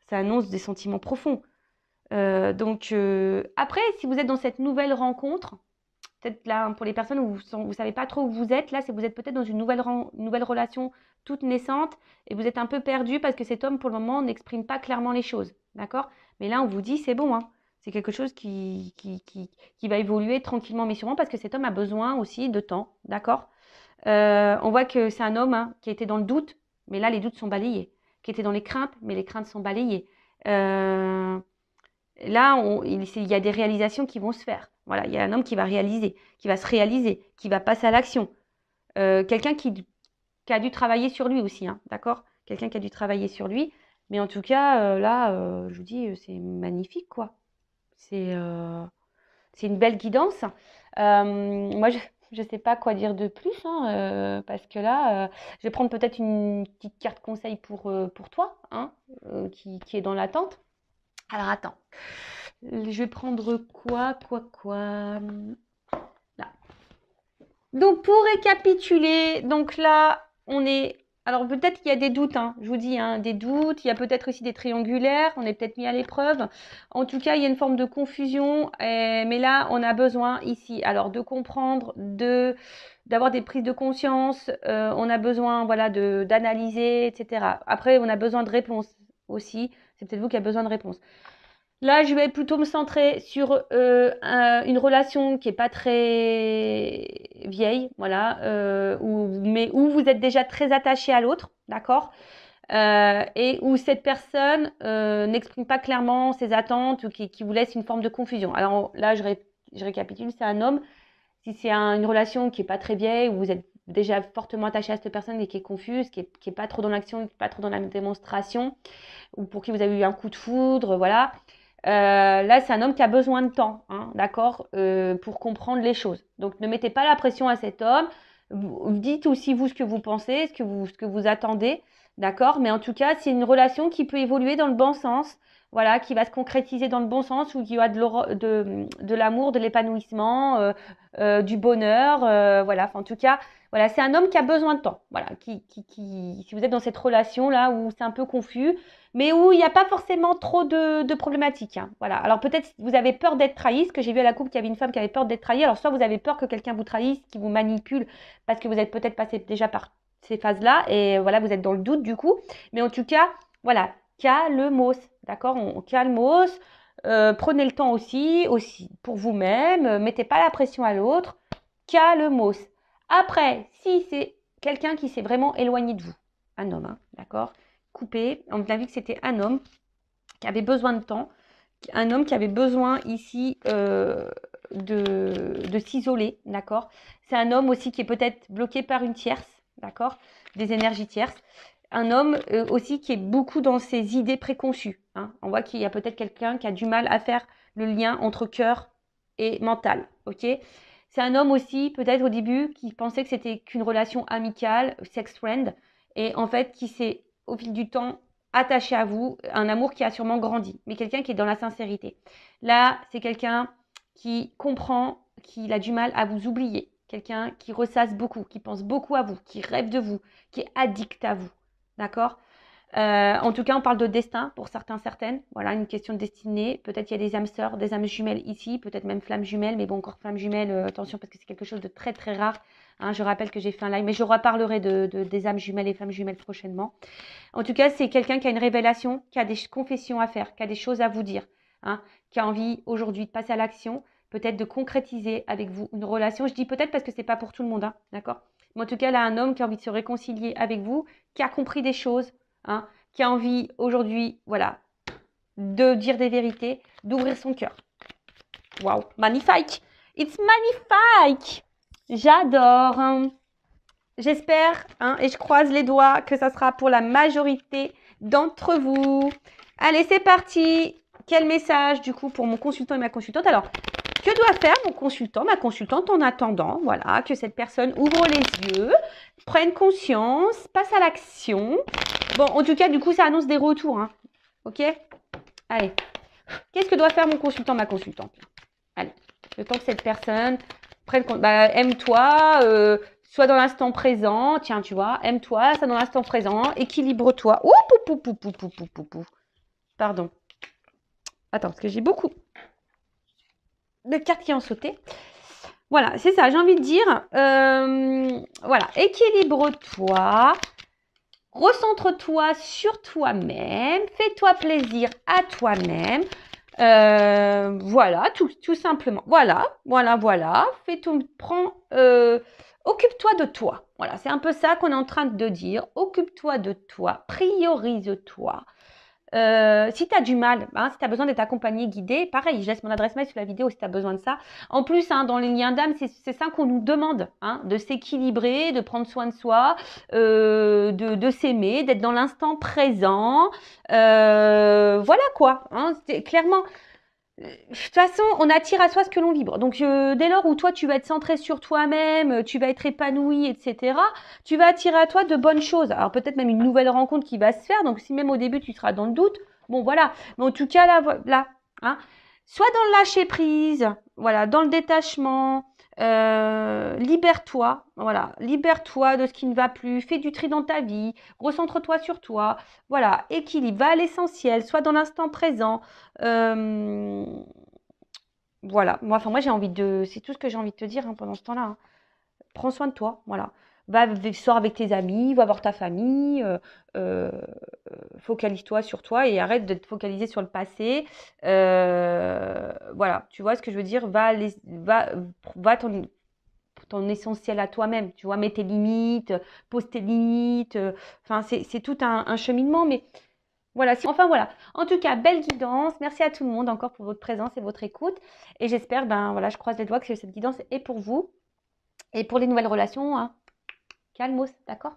Ça annonce des sentiments profonds. Après, si vous êtes dans cette nouvelle rencontre, peut-être là, pour les personnes où vous ne savez pas trop où vous êtes, là, c'est vous êtes peut-être dans une nouvelle relation toute naissante et vous êtes un peu perdu parce que cet homme, pour le moment, n'exprime pas clairement les choses. D'accord? Mais là, on vous dit, c'est bon, hein. C'est quelque chose qui va évoluer tranquillement mais sûrement parce que cet homme a besoin aussi de temps. D'accord? On voit que c'est un homme, hein, qui était dans le doute, mais là, les doutes sont balayés. Qui était dans les craintes, mais les craintes sont balayées. Là, il y a des réalisations qui vont se faire. Voilà, il y a un homme qui va réaliser, qui va se réaliser, qui va passer à l'action. Quelqu'un qui a dû travailler sur lui aussi, hein, d'accord? Quelqu'un qui a dû travailler sur lui. Mais en tout cas, là, je vous dis, c'est magnifique, quoi. C'est euh, c'est une belle guidance. Moi, je ne sais pas quoi dire de plus, hein, parce que là, je vais prendre peut-être une petite carte conseil pour toi, hein, qui est dans l'attente. Alors, attends. Je vais prendre quoi? Là. Donc, pour récapituler, donc là, on est... Alors, peut-être qu'il y a des doutes, hein, je vous dis, hein, des doutes. Il y a peut-être aussi des triangulaires. On est peut-être mis à l'épreuve. En tout cas, il y a une forme de confusion. Mais là, on a besoin ici, alors, de comprendre, d'avoir des prises de conscience. On a besoin, voilà, d'analyser, etc. Après, on a besoin de réponses aussi. C'est peut-être vous qui avez besoin de réponses. Là, je vais plutôt me centrer sur une relation qui n'est pas très vieille, voilà, mais où vous êtes déjà très attaché à l'autre, d'accord? Et où cette personne n'exprime pas clairement ses attentes ou qui vous laisse une forme de confusion. Alors là, je récapitule, c'est un homme. Si c'est une relation qui n'est pas très vieille, où vous êtes déjà fortement attaché à cette personne et qui est confuse, qui est pas trop dans l'action, qui n'est pas trop dans la démonstration, ou pour qui vous avez eu un coup de foudre, voilà. Là, c'est un homme qui a besoin de temps, hein, d'accord, pour comprendre les choses. Donc, ne mettez pas la pression à cet homme. Dites aussi vous ce que vous pensez, ce que vous attendez, d'accord. Mais en tout cas, c'est une relation qui peut évoluer dans le bon sens, voilà, qui va se concrétiser dans le bon sens, où il y a de l'amour, de l'épanouissement, du bonheur, voilà. Enfin, en tout cas, voilà, c'est un homme qui a besoin de temps, voilà. Si vous êtes dans cette relation là où c'est un peu confus, mais où il n'y a pas forcément trop de problématiques. Hein. Voilà. Alors peut-être vous avez peur d'être trahi, parce que j'ai vu à la coupe qu'il y avait une femme qui avait peur d'être trahie. Alors soit vous avez peur que quelqu'un vous trahisse, qui vous manipule, parce que vous êtes peut-être passé déjà par ces phases-là, et voilà, vous êtes dans le doute du coup. Mais en tout cas, voilà, calmos, d'accord? On calmos. Prenez le temps aussi pour vous-même. Mettez pas la pression à l'autre. Calmos. Après, si c'est quelqu'un qui s'est vraiment éloigné de vous, un homme, hein, d'accord? Coupé, on a vu que c'était un homme qui avait besoin de temps, un homme qui avait besoin ici de s'isoler, d'accord? C'est un homme aussi qui est peut-être bloqué par une tierce, d'accord? Des énergies tierces. Un homme aussi qui est beaucoup dans ses idées préconçues. Hein. On voit qu'il y a peut-être quelqu'un qui a du mal à faire le lien entre cœur et mental, ok? C'est un homme aussi, peut-être au début, qui pensait que c'était qu'une relation amicale, sex friend, et en fait qui s'est, au fil du temps, attaché à vous, un amour qui a sûrement grandi, mais quelqu'un qui est dans la sincérité. Là, c'est quelqu'un qui comprend qu'il a du mal à vous oublier, quelqu'un qui ressasse beaucoup, qui pense beaucoup à vous, qui rêve de vous, qui est addict à vous, d'accord? En tout cas, on parle de destin pour certains, certaines. Voilà, une question de destinée. Peut-être qu'il y a des âmes sœurs, des âmes jumelles ici, peut-être même flammes jumelles. Mais bon, encore flammes jumelles, attention parce que c'est quelque chose de très très rare. Hein, je rappelle que j'ai fait un live, mais je reparlerai des âmes jumelles et flammes jumelles prochainement. En tout cas, c'est quelqu'un qui a une révélation, qui a des confessions à faire, qui a des choses à vous dire, hein, qui a envie aujourd'hui de passer à l'action, peut-être de concrétiser avec vous une relation. Je dis peut-être parce que c'est pas pour tout le monde, hein, d'accord? Mais en tout cas, là, un homme qui a envie de se réconcilier avec vous, qui a compris des choses, hein, qui a envie aujourd'hui, voilà, de dire des vérités, d'ouvrir son cœur. Waouh, magnifique! It's magnifique! J'adore! Hein. J'espère, hein, et je croise les doigts, que ça sera pour la majorité d'entre vous. Allez, c'est parti! Quel message, du coup, pour mon consultant et ma consultante? Alors, que doit faire mon consultant, ma consultante en attendant, voilà, que cette personne ouvre les yeux, prenne conscience, passe à l'action. Bon, en tout cas, du coup, ça annonce des retours, hein. Ok? Allez. Qu'est-ce que doit faire mon consultant, ma consultante? Allez. Le temps que cette personne prenne compte. Bah, aime-toi, sois dans l'instant présent. Tiens, tu vois, aime-toi, sois dans l'instant présent. Équilibre-toi. Ouh, pou, pou, pou, pou, pou, pou, pou. Pardon. Attends, parce que j'ai beaucoup de cartes qui ont sauté. Voilà, c'est ça, j'ai envie de dire. Voilà, équilibre-toi. Recentre-toi sur toi-même. Fais-toi plaisir à toi-même. Voilà, tout simplement. Voilà. Occupe-toi de toi. Voilà, c'est un peu ça qu'on est en train de dire. Occupe-toi de toi. Priorise-toi. Si tu as du mal, hein, si tu as besoin d'être accompagné, guidé, pareil, je laisse mon adresse mail sur la vidéo si tu as besoin de ça. En plus, hein, dans les liens d'âme, c'est ça qu'on nous demande, hein, de s'équilibrer, de prendre soin de soi, de s'aimer, d'être dans l'instant présent. Voilà quoi. Hein, clairement, de toute façon, on attire à soi ce que l'on vibre. Donc, dès lors où toi, tu vas être centré sur toi-même, tu vas être épanoui, etc., tu vas attirer à toi de bonnes choses. Alors, peut-être même une nouvelle rencontre qui va se faire. Donc, si même au début, tu seras dans le doute, bon, voilà. Mais en tout cas, là hein, soit dans le lâcher-prise, voilà, dans le détachement, libère-toi, voilà, libère-toi de ce qui ne va plus, fais du tri dans ta vie, recentre-toi sur toi, voilà, équilibre, va à l'essentiel, sois dans l'instant présent, voilà, moi j'ai envie de, c'est tout ce que j'ai envie de te dire hein, pendant ce temps-là, hein. Prends soin de toi, voilà, sors avec tes amis, va voir ta famille, focalise-toi sur toi et arrête de te focaliser sur le passé. Voilà, tu vois ce que je veux dire, va ton essentiel à toi-même, tu vois, mets tes limites, pose tes limites, enfin c'est tout un cheminement, mais voilà, enfin voilà. En tout cas, belle guidance, merci à tout le monde encore pour votre présence et votre écoute, et j'espère, ben voilà, je croise les doigts que cette guidance est pour vous, et pour les nouvelles relations, hein, calmos, d'accord?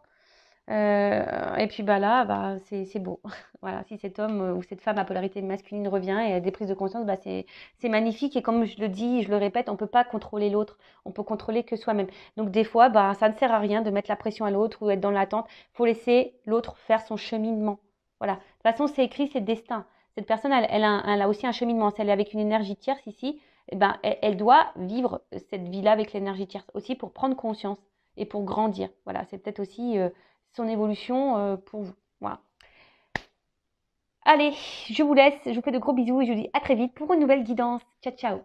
Et puis bah là, bah, c'est beau. Voilà, si cet homme ou cette femme à polarité masculine revient et a des prises de conscience, bah, c'est magnifique. Et comme je le dis, je le répète, on ne peut pas contrôler l'autre. On peut contrôler que soi-même. Donc des fois, bah, ça ne sert à rien de mettre la pression à l'autre ou être dans l'attente. Il faut laisser l'autre faire son cheminement. Voilà. De toute façon, c'est écrit, c'est destin. Cette personne, elle a aussi un cheminement. Si elle est avec une énergie tierce ici, eh ben, elle doit vivre cette vie-là avec l'énergie tierce aussi pour prendre conscience et pour grandir. Voilà, c'est peut-être aussi son évolution pour vous. Voilà. Allez, je vous laisse, je vous fais de gros bisous et je vous dis à très vite pour une nouvelle guidance. Ciao, ciao.